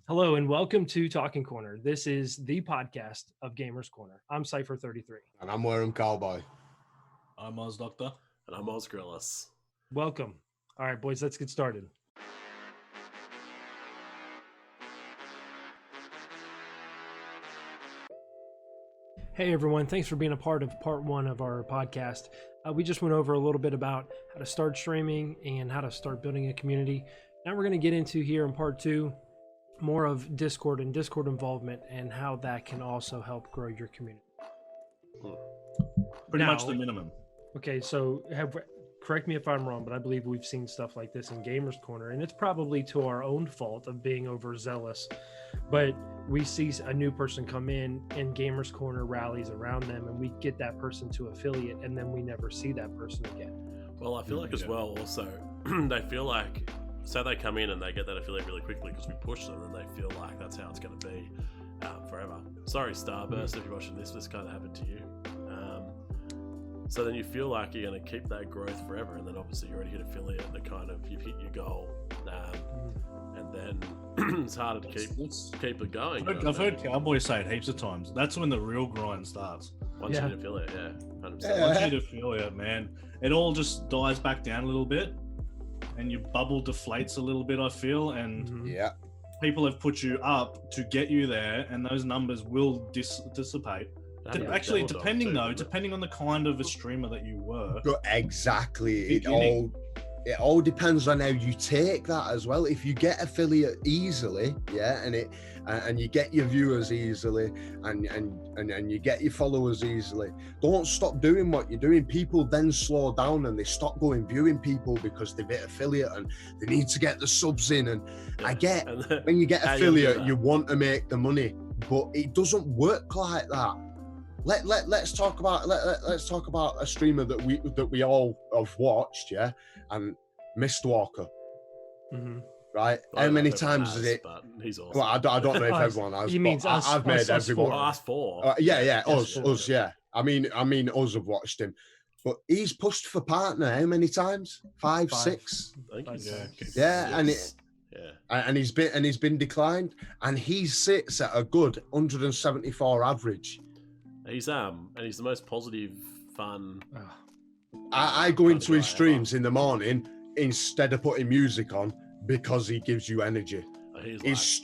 Hello and welcome to Talking Corner. This is the podcast of Gamers Corner. I'm Cypher33. And I'm wearing Cowboy. I'm Oz Doctor. And I'm Oz Grillis. Welcome. All right, boys, let's get started. Hey everyone, thanks for being a part of part one of our podcast. We just went over a little bit about how to start streaming and how to start building a community. Now we're going to get into here in part two more of Discord and Discord involvement and how that can also help grow your community. Pretty much the minimum. Okay, so correct me if I'm wrong, but I believe we've seen stuff like this in Gamers Corner, and it's probably to our own fault of being overzealous. But we see a new person come in, and Gamers Corner rallies around them, and we get that person to affiliate, and then we never see that person again. Well, I feel like as well, also, they feel like, so they come in and they get that affiliate really quickly because we push them, and they feel like that's how it's going to be forever. Sorry, Starburst, if you're watching this kind of happened to you. So then you feel like you're going to keep that growth forever, and then obviously you already hit affiliate, you've hit your goal, and then it's harder to keep it going. I've heard Cowboys say it heaps of times. That's when the real grind starts. Once you hit affiliate, 100%. Once you hit affiliate, man, it all just dies back down a little bit, and your bubble deflates a little bit, I feel, and people have put you up to get you there, and those numbers will dissipate. Actually, depending on the kind of a streamer that you were. Exactly. It all depends on how you take that as well. If you get affiliate easily, and you get your viewers easily, and you get your followers easily, don't stop doing what you're doing. People then slow down and they stop going viewing people because they've hit affiliate and they need to get the subs in. And I get when you get affiliate, you want to make the money, but it doesn't work like that. Let's talk about a streamer that we all have watched, and Mistwalker. Right? How many times is it? He's awesome. Well, I don't know if everyone has. I've made everyone. Us four. Us. Yeah. I mean, us have watched him, but he's pushed for partner how many times? Five, 6. And he's been declined, and he sits at a good 174 average. He's and he's the most positive, fun. I go into his streams in the morning instead of putting music on because he gives you energy. It's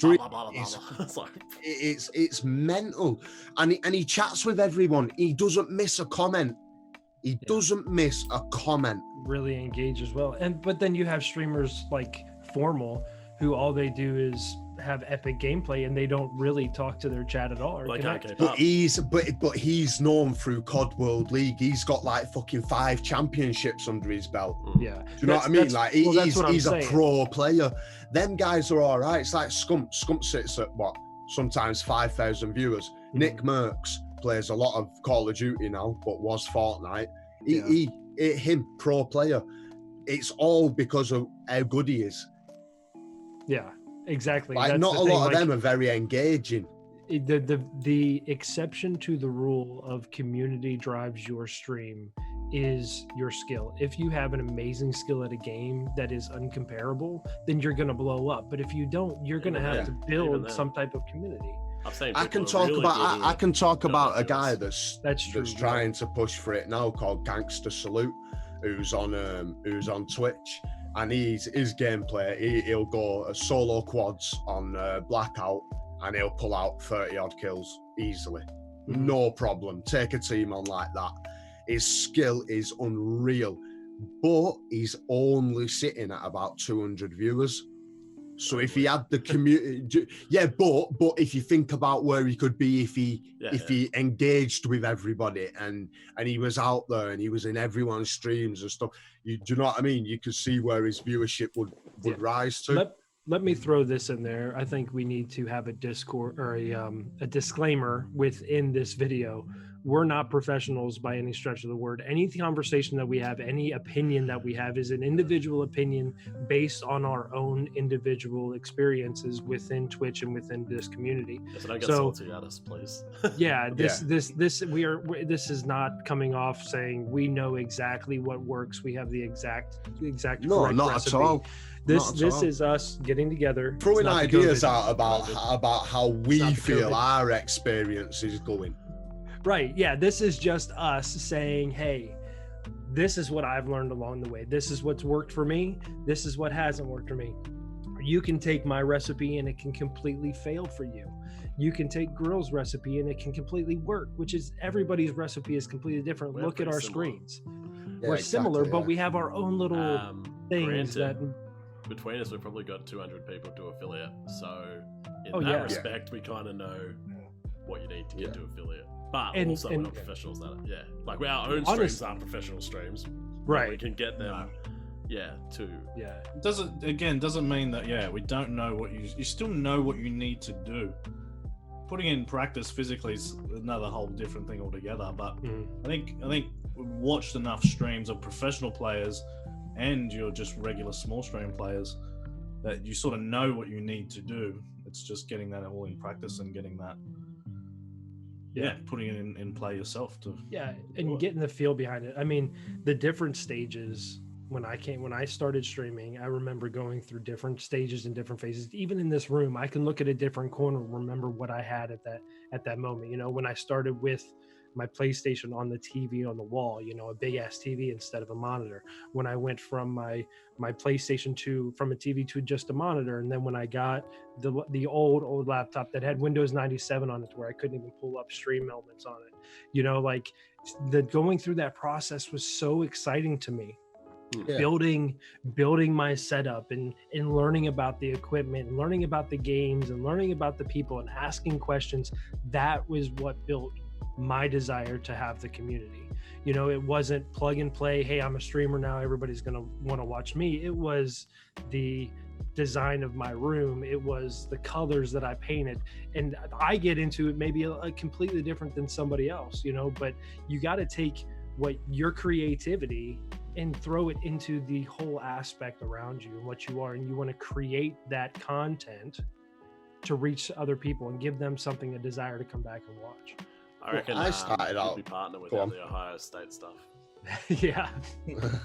mental, and he chats with everyone. He doesn't miss a comment. Really engage as well. But then you have streamers like Formal, who all they do is have epic gameplay and they don't really talk to their chat at all. But he's known through COD World League. He's got like fucking 5 championships under his belt. Yeah. Do you know what I mean? Like he's a pro player. Them guys are all right. It's like Scump. Scump sits at sometimes 5,000 viewers. Nick Merckx plays a lot of Call of Duty now, but was Fortnite. Him, pro player. It's all because of how good he is. Yeah, exactly. Like, not a lot of them are very engaging. The exception to the rule of community drives your stream is your skill. If you have an amazing skill at a game that is uncomparable, then you're going to blow up. But if you don't, you're going to have to build some type of community. I can talk about a guy that's trying to push for it now, called Gangster Salute, who's on Twitch. And his gameplay, he'll go solo quads on Blackout, and he'll pull out 30 odd kills easily. No problem. Take a team on like that. His skill is unreal, but he's only sitting at about 200 viewers. So if he had the community, but if you think about where he could be if he engaged with everybody and he was out there and he was in everyone's streams and stuff, do you know what I mean? You could see where his viewership would rise to. Let me throw this in there. I think we need to have a Discord or a disclaimer within this video. We're not professionals by any stretch of the word. Any conversation that we have, any opinion that we have is an individual opinion based on our own individual experiences within Twitch and within this community. So don't get salty at us, please. This is not coming off saying we know exactly what works. We have the exact no, correct not recipe. at all. This is us getting together, throwing ideas out about how we feel our experience is going. Right. Yeah. This is just us saying, hey, this is what I've learned along the way. This is what's worked for me. This is what hasn't worked for me. You can take my recipe and it can completely fail for you. You can take Grill's recipe and it can completely work, which is everybody's recipe is completely different. Look at our screens. Yeah, we're similar, but we have our own little things that... Between us, we've probably got 200 people to affiliate. So in that respect, we kind of know what you need to get to affiliate. But also we're not professionals that like our own streams aren't professional streams. Right. We can get them doesn't mean that we don't know what you still know what you need to do. Putting in practice physically is another whole different thing altogether. But I think we've watched enough streams of professional players and you're just regular small stream players that you sort of know what you need to do. It's just getting that all in practice and getting that putting it in play yourself to and getting the feel behind it. I mean, the different stages when I started streaming, I remember going through different stages and different phases. Even in this room, I can look at a different corner and remember what I had at that moment. You know, when I started with my PlayStation on the TV on the wall, you know, a big ass TV instead of a monitor. When I went from my PlayStation from a TV to just a monitor, and then when I got the old laptop that had Windows 97 on it, where I couldn't even pull up stream elements on it. You know, like going through that process was so exciting to me. Yeah. Building my setup and learning about the equipment, and learning about the games, and learning about the people and asking questions. That was what built my desire to have the community. You know, it wasn't plug and play, hey, I'm a streamer now, everybody's gonna want to watch me. It was the design of my room, it was the colors that I painted, and I get into it maybe a completely different than somebody else, you know, but you got to take what your creativity and throw it into the whole aspect around you and what you are, and you want to create that content to reach other people and give them something, a desire to come back and watch. I reckon I started out. Be partner with the Ohio State stuff. Yeah.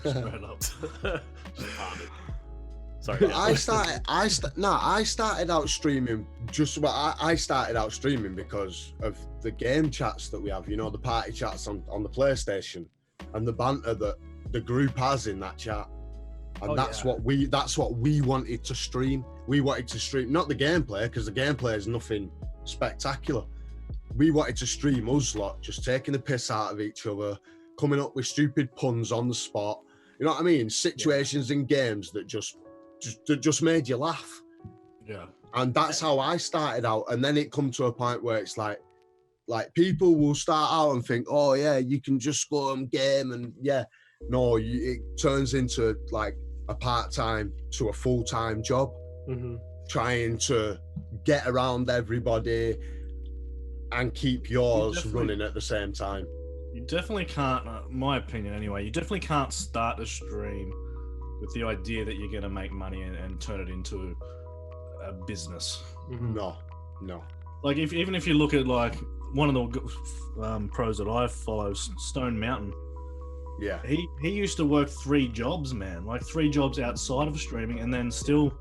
Straight up. Just partnered. Sorry. I started out streaming I started out streaming because of the game chats that we have. You know, the party chats on the PlayStation and the banter that the group has in that chat. And that's what we wanted to stream. We wanted to stream not the gameplay, because the gameplay is nothing spectacular. We wanted to stream us lot just taking the piss out of each other, coming up with stupid puns on the spot. You know what I mean? Situations in games that just made you laugh. Yeah. And that's how I started out. And then it come to a point where it's like people will start out and think, oh yeah, you can just go on game, and it turns into like a part-time to a full-time job, trying to get around everybody and keep yours running at the same time. You definitely can't, my opinion anyway, you definitely can't start a stream with the idea that you're going to make money and turn it into a business. No. Like even if you look at like one of the pros that I follow, Stone Mountain. Yeah. He used to work 3 jobs, man. Like 3 jobs outside of streaming, and then still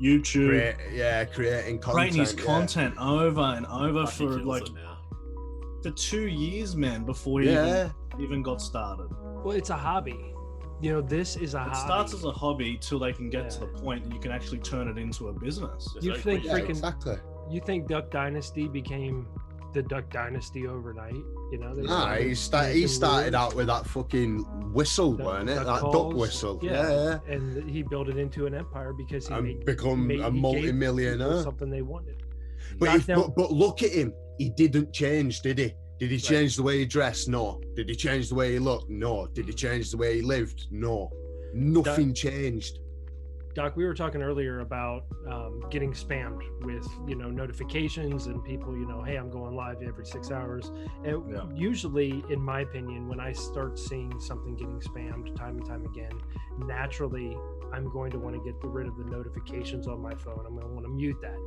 YouTube. Creating content. Creating his content over and over for 2 years, man, before he even got started. Well, it's a hobby. You know, this is a hobby. It starts as a hobby till they can get to the point that you can actually turn it into a business. You think you think Duck Dynasty became the Duck Dynasty overnight? You know, he started out with that fucking whistle, weren't it? That duck whistle. Yeah. And he built it into an empire because he become a multi-millionaire. Something they wanted. But look at him. He didn't change, did he? Did he change the way he dressed? No. Did he change the way he looked? No. Did he change the way he lived? No. Nothing changed. Doc, we were talking earlier about getting spammed with, notifications and people, hey, I'm going live every 6 hours. And usually, in my opinion, when I start seeing something getting spammed time and time again, naturally, I'm going to want to get rid of the notifications on my phone. I'm going to want to mute that.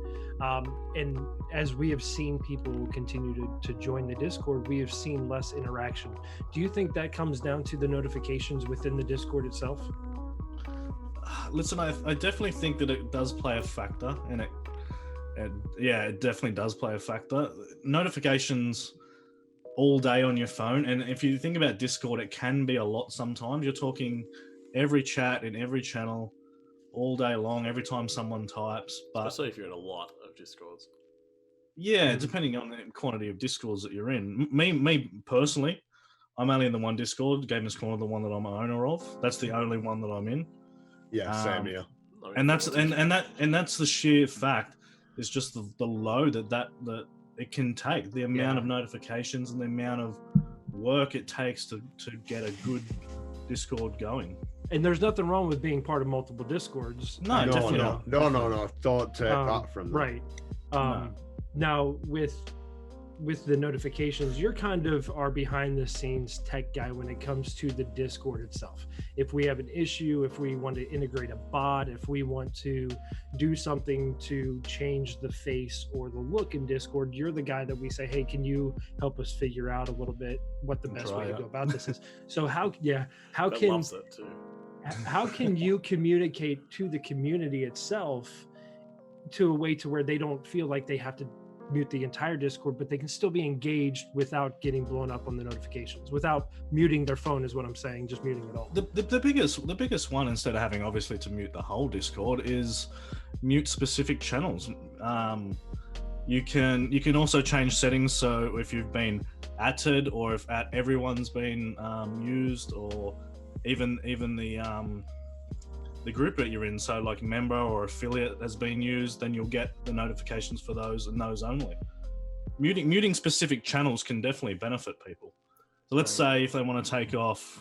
And as we have seen people continue to join the Discord, we have seen less interaction. Do you think that comes down to the notifications within the Discord itself? listen, I definitely think that it does play a factor, and it definitely does play a factor. Notifications all day on your phone, and if you think about Discord, it can be a lot sometimes. You're talking every chat in every channel all day long, every time someone types. But especially if you're in a lot of Discords. Yeah, depending on the quantity of Discords that you're in. Me personally, I'm only in the one Discord, Gamers Corner, the one that I'm an owner of. That's the only one that I'm in. Yeah, same here. And that's the sheer fact. It's just the load that it can take, the amount of notifications and the amount of work it takes to get a good Discord going. And there's nothing wrong with being part of multiple Discords. No, definitely not. No. Don't take that from them. Right. Now with the notifications, you're kind of our behind the scenes tech guy when it comes to the Discord itself. If we have an issue, if we want to integrate a bot, if we want to do something to change the face or the look in Discord, you're the guy that we say, hey, can you help us figure out a little bit what the best way to go about this is? So how can you communicate to the community itself to a way to where they don't feel like they have to mute the entire Discord, but they can still be engaged without getting blown up on the notifications, without muting their phone is what I'm saying, just muting it all. The biggest one, instead of having obviously to mute the whole Discord, is mute specific channels. You can also change settings, so if you've been atted or if everyone's been used, or even the group that you're in, so like member or affiliate has been used, then you'll get the notifications for those and those only. Muting specific channels can definitely benefit people. So let's say if they want to take off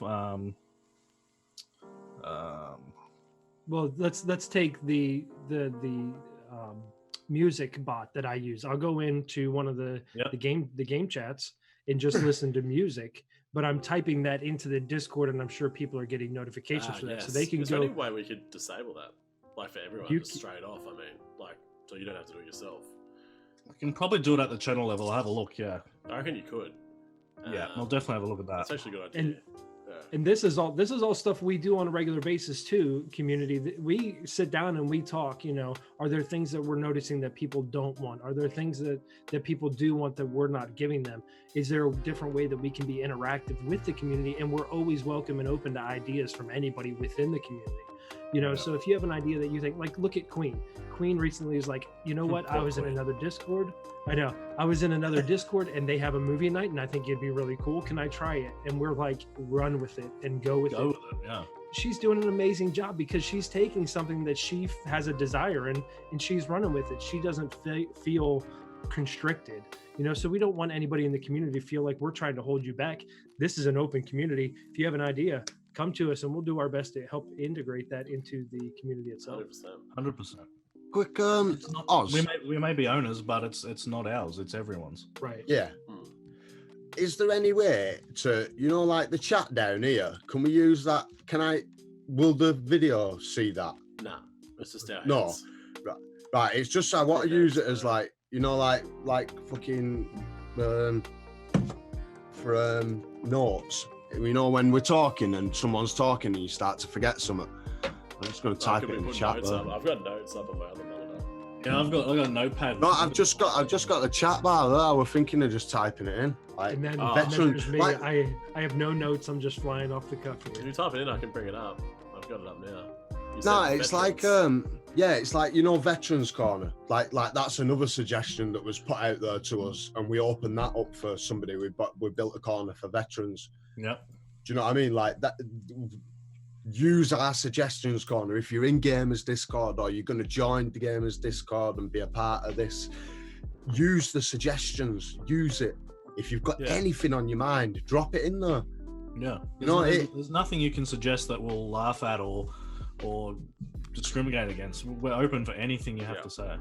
well, let's take the music bot that I use. I'll go into one of the game chats and just listen to music, but I'm typing that into the Discord, and I'm sure people are getting notifications for that, so they can Is go. there any way we could disable that, like for everyone, just straight off? I mean, like, so you don't have to do it yourself. I can probably do it at the channel level. I'll have a look. Yeah, I reckon you could. Yeah, I'll definitely have a look at that. That's actually a good idea. And this is all stuff we do on a regular basis too, community. We sit down and we talk, are there things that we're noticing that people don't want? Are there things that people do want that we're not giving them? Is there a different way that we can be interactive with the community? And we're always welcome and open to ideas from anybody within the community. So if you have an idea that you think, like, look at Queen recently is like, you know what? I was in another Discord. I was in another Discord and they have a movie night and I think it'd be really cool. Can I try it? And we're like, run with it and go with it. Yeah. She's doing an amazing job because she's taking something that she has a desire in and she's running with it. She doesn't feel constricted, so we don't want anybody in the community to feel like we're trying to hold you back. This is an open community. If you have an idea, come to us and we'll do our best to help integrate that into the community itself. 100%. Quick, Oz. We may be owners, but it's not ours. It's everyone's. Right. Yeah. Is there any way to, like the chat down here? Can we use that? Will the video see that? Nah, it's just our No. hands. Right. It's just I want to use it as like, like fucking for notes. When we're talking and someone's talking and you start to forget something. I'm just going to type it in the chat. I've got notes up on my other monitor. Yeah, I've got a notepad. No, I've just got the chat bar there. I was thinking of just typing it in. Like, and then veterans, me. like, I have no notes. I'm just flying off the cuff here. If you type it in, I can bring it up. I've got it up now. No, it's like it's like Veterans Corner. Like that's another suggestion that was put out there to us, and we opened that up for somebody. We built a corner for veterans. Yep. Do you know what I mean? Like that. Use our suggestions corner if you're in Gamers Discord or you're going to join the Gamers Discord and be a part of this. Use the suggestions. Use it. If you've got anything on your mind, drop it in there. Yeah. There's nothing you can suggest that we'll laugh at or discriminate against. We're open for anything you have to say.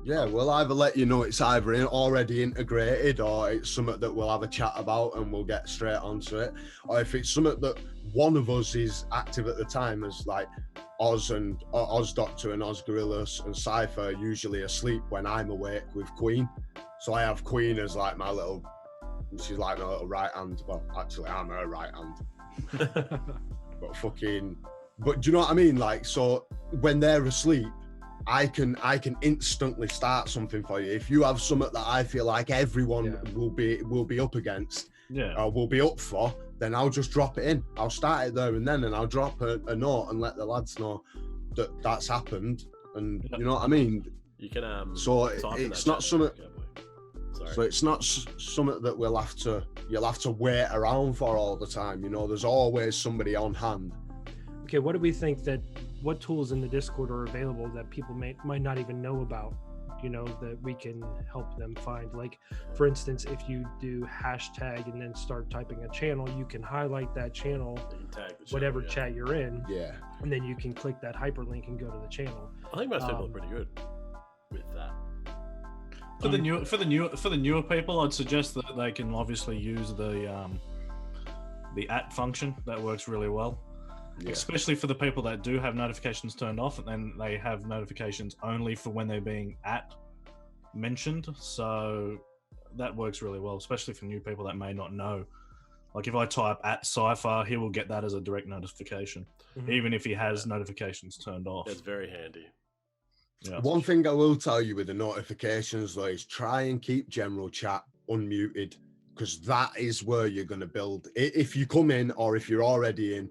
Yeah, we'll either let you know it's either already integrated or it's something that we'll have a chat about and we'll get straight onto it. Or if it's something that one of us is active at the time, as like Oz and Oz Doctor and Oz Gorillas and Cypher usually asleep when I'm awake with Queen. So I have Queen as like she's like my little right hand. Well, actually I'm her right hand. But fucking But do you know what I mean? Like, so when they're asleep, I can instantly start something for you. If you have something that I feel like everyone will be up against, or will be up for, then I'll just drop it in. I'll start it there and then, and I'll drop a note and let the lads know that that's happened. And you know what I mean? You can so it's not something. So it's not something that you'll have to wait around for all the time. You know, there's always somebody on hand. Okay, what do we think what tools in the Discord are available that people might not even know about, you know, that we can help them find? Like, for instance, if you do hashtag and then start typing a channel, you can highlight that channel, whatever chat you're in, and then you can click that hyperlink and go to the channel. I think most people are pretty good with that. For the newer people, I'd suggest that they can obviously use the @ function. That works really well. Especially for the people that do have notifications turned off, and then they have notifications only for when they're being mentioned. So that works really well, especially for new people that may not know. Like if I type @Cypher, he will get that as a direct notification, even if he has notifications turned off. That's very handy. Yeah. One thing I will tell you with the notifications though is try and keep general chat unmuted, because that is where you're going to build. If you come in or if you're already in,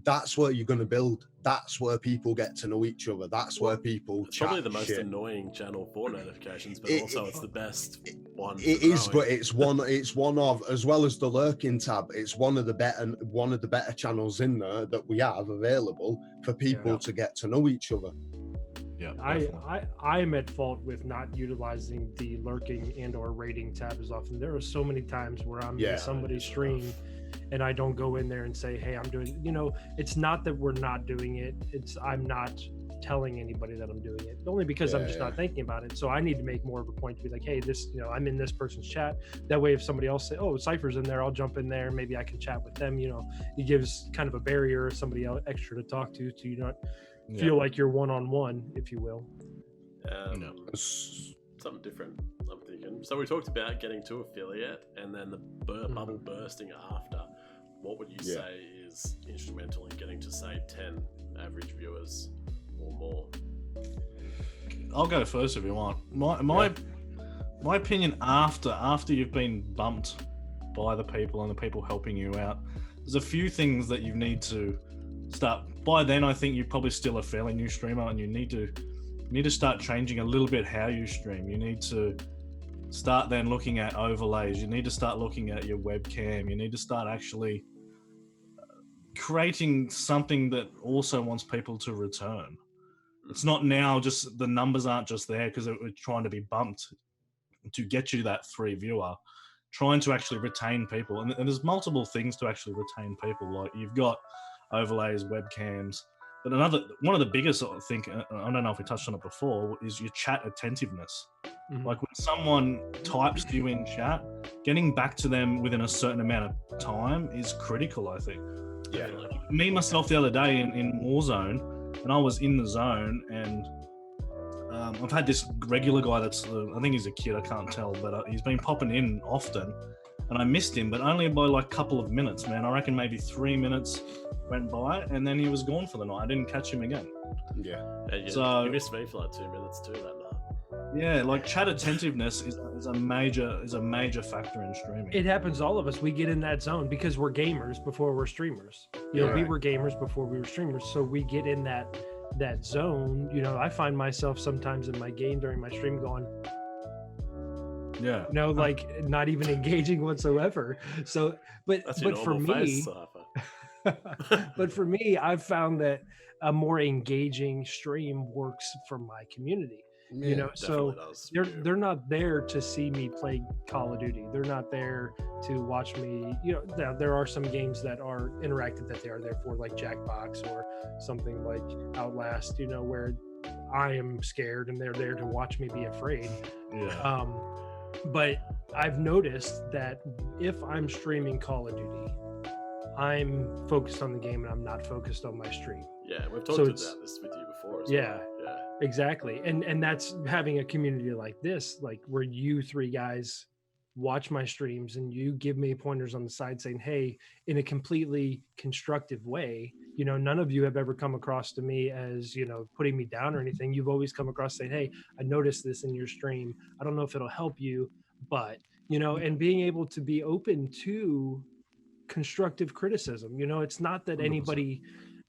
that's where you're going to build. That's where people get to know each other. That's where people chat. Probably the most annoying channel for notifications, but also it's the best one. It is, but it's one of, as well as the lurking tab, it's one of the better channels in there that we have available for people to get to know each other. Yeah, I'm at fault with not utilizing the lurking and or rating tab as often. There are so many times where I'm in somebody's stream and I don't go in there and say, hey, I'm doing, you know, it's not that we're not doing it. I'm not telling anybody that I'm doing it, only because I'm just not thinking about it. So I need to make more of a point to be like, hey, this, you know, I'm in this person's chat. That way, if somebody else say, oh, Cypher's in there, I'll jump in there. Maybe I can chat with them. You know, it gives kind of a barrier, somebody else extra to talk to you not feel like you're one-on-one, if you will. Something different, I'm thinking. So we talked about getting to affiliate and then the bubble bursting after. What would you say is instrumental in getting to, say, 10 average viewers or more? I'll go first if you want. My opinion, after you've been bumped by the people and the people helping you out, there's a few things that you need to start. By then, I think you're probably still a fairly new streamer, and you need to start changing a little bit how you stream. You need to start then looking at overlays. You need to start looking at your webcam. You need to start actually creating something that also wants people to return. It's not now just the numbers aren't just there because we're trying to be bumped to get you that 3 viewer. Trying to actually retain people, and there's multiple things to actually retain people. Like you've got overlays, webcams, but one of the biggest, I think, I don't know if we touched on it before, is your chat attentiveness. Like when someone types to you in chat, getting back to them within a certain amount of time is critical, I think. Like me myself the other day in Warzone, and I was in the zone, and I've had this regular guy that's I think he's a kid, I can't tell, but he's been popping in often, and I missed him, but only by like a couple of minutes, man. I reckon maybe 3 minutes went by, and then he was gone for the night. I didn't catch him again. So you missed me for like 2 minutes too that night. Yeah, like chat attentiveness is a major factor in streaming. It happens to all of us. We get in that zone because we're gamers before we're streamers. You know, we were gamers before we were streamers, so we get in that zone. You know, I find myself sometimes in my game during my stream going, like not even engaging whatsoever. So, but for me, but for me, I've found that a more engaging stream works for my community. You know, so they're not there to see me play Call of Duty. They're not there to watch me. You know, there are some games that are interactive that they are there for, like Jackbox or something like Outlast. You know, where I am scared and they're there to watch me be afraid. But I've noticed that if I'm streaming Call of Duty, I'm focused on the game and I'm not focused on my stream. Yeah, we've talked about this with you before as well. Exactly. And that's having a community like this, like where you 3 guys watch my streams and you give me pointers on the side saying, hey, in a completely constructive way, you know, none of you have ever come across to me as, you know, putting me down or anything. You've always come across saying, hey, I noticed this in your stream. I don't know if it'll help you, but, you know, and being able to be open to constructive criticism. You know, it's not that anybody,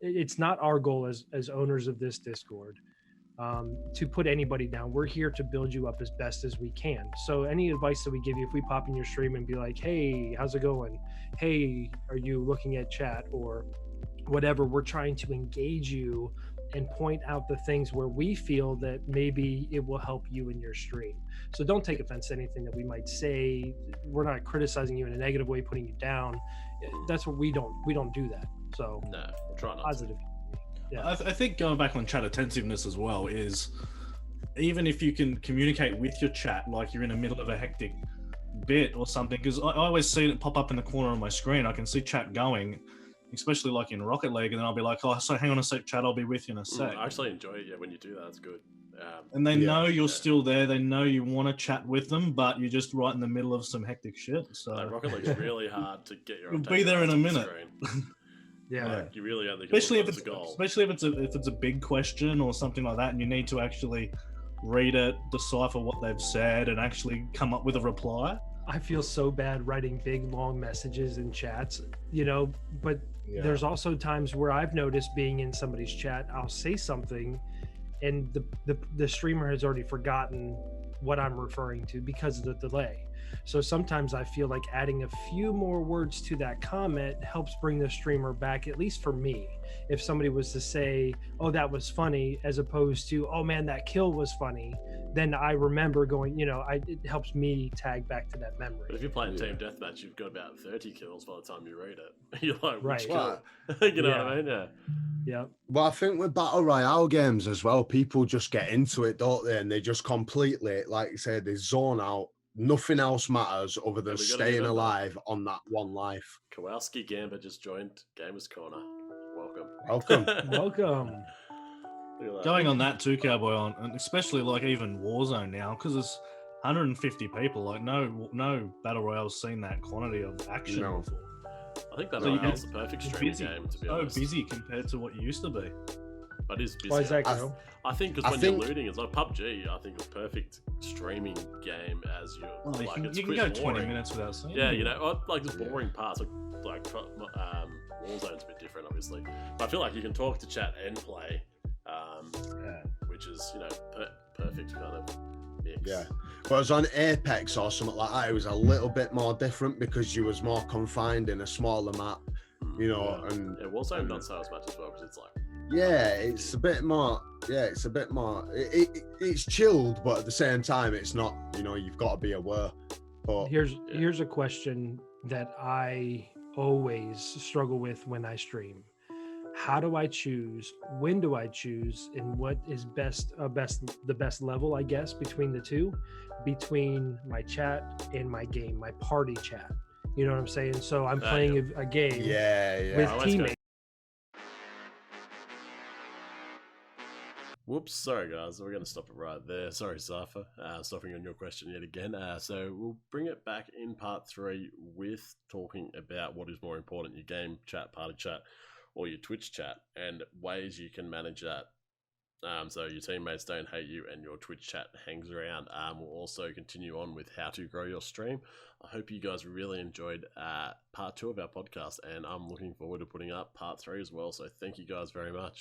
it's not our goal as owners of this Discord to put anybody down. We're here to build you up as best as we can. So any advice that we give you, if we pop in your stream and be like, hey, how's it going? Hey, are you looking at chat or whatever? We're trying to engage you and point out the things where we feel that maybe it will help you in your stream. So don't take offense to anything that we might say. We're not criticizing you in a negative way, putting you down. That's what we don't do that. So no, we'll try not positive. Yeah. I think going back on chat attentiveness as well is, even if you can communicate with your chat like you're in the middle of a hectic bit or something, because I always see it pop up in the corner of my screen. I can see chat going, especially like in Rocket League, and then I'll be like, oh, so hang on a sec, chat, I'll be with you in a sec. I actually enjoy it, yeah, when you do that. It's good. And they know you're still there. They know you want to chat with them, but you're just right in the middle of some hectic shit. So Rocket League's really hard to get your. You'll be there in a minute. Yeah, like, you really only especially if it's a big question or something like that, and you need to actually read it, decipher what they've said, and actually come up with a reply. I feel so bad writing big long messages in chats, you know, but there's also times where I've noticed being in somebody's chat, I'll say something and the streamer has already forgotten what I'm referring to because of the delay. So sometimes I feel like adding a few more words to that comment helps bring the streamer back, at least for me. If somebody was to say, oh, that was funny, as opposed to, oh man, that kill was funny, then I remember going, you know, it helps me tag back to that memory. But if you're playing Team Deathmatch, you've got about 30 kills by the time you read it. You're like, right. You know what I mean? Yeah. Yeah. Well, I think with Battle Royale games as well, people just get into it, don't they? And they just completely, like you said, they zone out. Nothing else matters other than staying alive on that one life. Kowalski Gamba just joined Gamers Corner. Welcome. Welcome. Going on that too, Cowboy, and especially like even Warzone now, because it's 150 people. Like no Battle Royale's seen that quantity of action before. I think Battle Royale's the perfect streaming game, to be honest. So busy compared to what it used to be. But it's busy. Why is that, Girl? I think because when you're looting, it's like PUBG. I think it's a perfect streaming game as you're. Well, like, you can go 20 minutes without seeing. Yeah, you know, like the boring parts, like Warzone's a bit different, obviously. But I feel like you can talk to chat and play, which is, you know, perfect kind of mix. Yeah. Whereas on Apex or something like that, it was a little bit more different because you was more confined in a smaller map, you know. And Warzone not so as much as well because it's like. Yeah, it's a bit more. Yeah, it's a bit more. It's chilled, but at the same time, it's not. You know, you've got to be aware. But here's a question that I always struggle with when I stream. How do I choose? When do I choose? And what is the best level, I guess, between the two, between my chat and my game, my party chat. You know what I'm saying? So I'm playing a game with teammates. Whoops, sorry guys, we're going to stop it right there. Sorry, Safa, stopping on your question yet again. So we'll bring it back in part 3 with talking about what is more important, your game chat, party chat, or your Twitch chat, and ways you can manage that. So your teammates don't hate you and your Twitch chat hangs around. We'll also continue on with how to grow your stream. I hope you guys really enjoyed part 2 of our podcast, and I'm looking forward to putting up part 3 as well. So thank you guys very much.